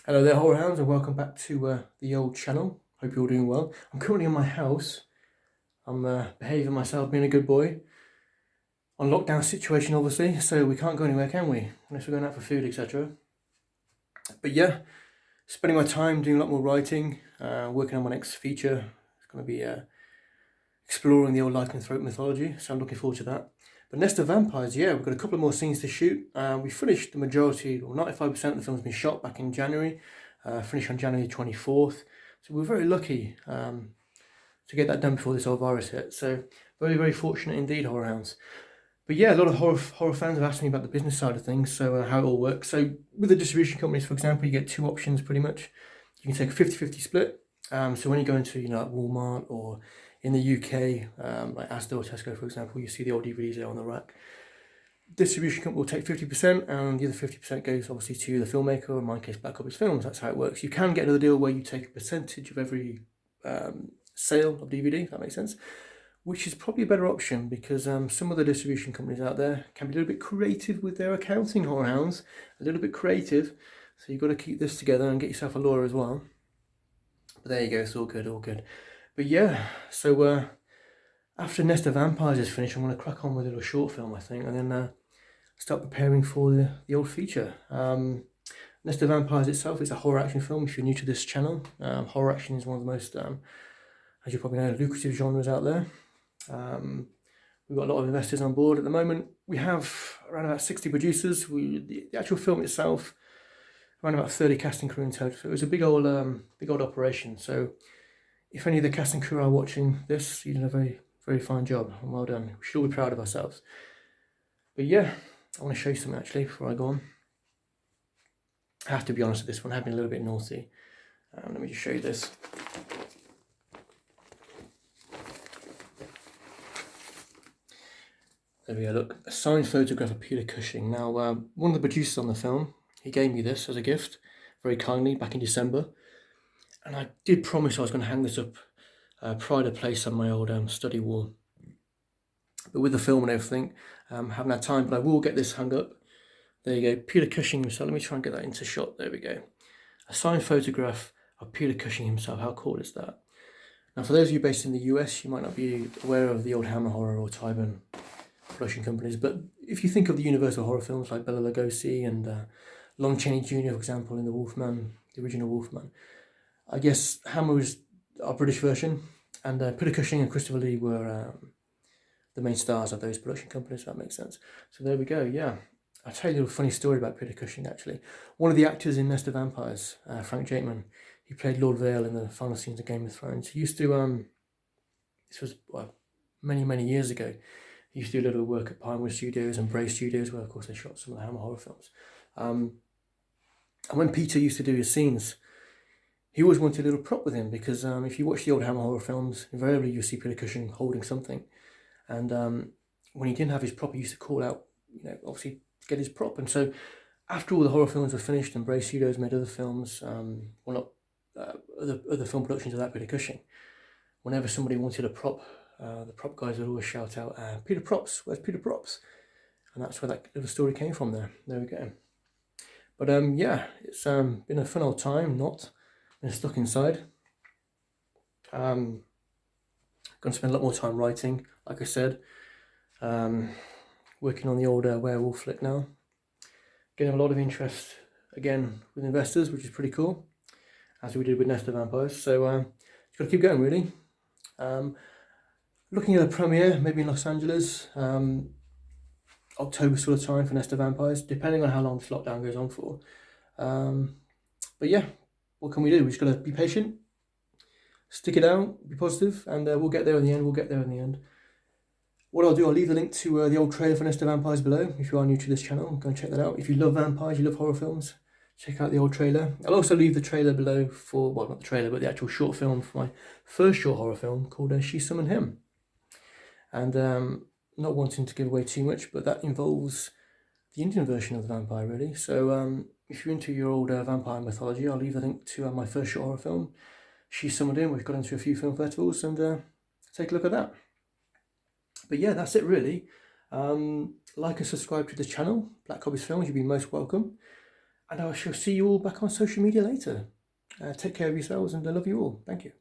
Hello there, horror hounds, and welcome back to the old channel. Hope you're all doing well. I'm currently in my house. I'm behaving myself, being a good boy. On lockdown situation, obviously, so we can't go anywhere, can we? Unless we're going out for food, etc. But yeah, spending my time doing a lot more writing, working on my next feature. It's going to be exploring the old lycanthrope mythology, so I'm looking forward to that. But Nest of Vampires, yeah, we've got a couple of more scenes to shoot. We finished the majority, or 95% of the film's been shot back in January, finished on January 24th. So we're very lucky to get that done before this old virus hit. So very, very fortunate indeed, horror hounds. But yeah, a lot of horror fans have asked me about the business side of things, so how it all works. So with the distribution companies, for example, you get two options pretty much. You can take a 50-50 split. So when you go into, like Walmart or in the UK, like Asda or Tesco, for example, you see the old DVDs there on the rack. Distribution company will take 50%, and the other 50% goes obviously to the filmmaker, or in my case, Coppice Films. That's how it works. You can get another deal where you take a percentage of every sale of DVD, if that makes sense, which is probably a better option because some of the distribution companies out there can be a little bit creative with their accounting, horror hounds, a little bit creative. So you've got to keep this together and get yourself a lawyer as well. But there you go, it's all good, all good. But yeah, so after Nest of Vampires is finished, I'm going to crack on with a little short film, I think, and then start preparing for the old feature. Nest of Vampires itself is a horror action film. If you're new to this channel, horror action is one of the most, as you probably know, lucrative genres out there. We've got a lot of investors on board at the moment. We have around about 60 producers. The actual film itself, around about 30 casting crew in total. So it was a big old operation. So if any of the casting crew are watching this, you did a very, very fine job and well done. We should all be proud of ourselves. But yeah, I want to show you something actually before I go on. I have to be honest with this one, I have been a little bit naughty. Let me just show you this. There we go, look, a signed photograph of Peter Cushing. Now, one of the producers on the film, he gave me this as a gift, very kindly, back in December. And I did promise I was going to hang this up, pride of place on my old study wall. But with the film and everything, haven't had time, but I will get this hung up. There you go, Peter Cushing himself. Let me try and get that into shot. There we go. A signed photograph of Peter Cushing himself. How cool is that? Now, for those of you based in the US, you might not be aware of the old Hammer Horror or Tyburn production companies, but if you think of the Universal horror films like Bela Lugosi and Lon Chaney Jr., for example, in the Wolfman, the original Wolfman, I guess Hammer was our British version, and Peter Cushing and Christopher Lee were the main stars of those production companies, if that makes sense. So there we go, yeah. I'll tell you a little funny story about Peter Cushing, actually. One of the actors in Nest of Vampires, Frank Jakeman, he played Lord Vale in the final scenes of Game of Thrones. He used to, this was many, many years ago, he used to do a little work at Pinewood Studios and Bray Studios, where of course they shot some of the Hammer horror films. And when Peter used to do his scenes, he always wanted a little prop with him because if you watch the old Hammer horror films, invariably you see Peter Cushing holding something. And when he didn't have his prop, he used to call out, obviously to get his prop. And so after all the horror films were finished and Bray Studios made other films, other film productions of that Peter Cushing, whenever somebody wanted a prop, the prop guys would always shout out, Peter Props, where's Peter Props? And that's where that little story came from there. There we go. But yeah, it's been a fun old time, not been stuck inside. Going to spend a lot more time writing, like I said. Working on the old werewolf flick now. Getting a lot of interest, again, with investors, which is pretty cool, as we did with Nest of Vampires. So just got to keep going, really. Looking at a premiere, maybe in Los Angeles, October sort of time for Nest of Vampires, depending on how long this lockdown goes on for. But yeah, what can we do? We just got to be patient, stick it out, be positive, and we'll get there in the end. We'll get there in the end. What I'll do, I'll leave the link to the old trailer for Nest of Vampires below. If you are new to this channel, go and check that out. If you love vampires, you love horror films, check out the old trailer. I'll also leave the trailer below for, well, not the trailer, but the actual short film for my first short horror film called She Summoned Him. And not wanting to give away too much, but that involves the Indian version of the vampire, really. So if you're into your old vampire mythology, I'll leave the link to my first short horror film, She Summoned Him. We've got into a few film festivals, and take a look at that. But yeah, that's it really. Like and subscribe to the channel, Black Coppice Films, you'd be most welcome. and I shall see you all back on social media later. Take care of yourselves, and I love you all. Thank you.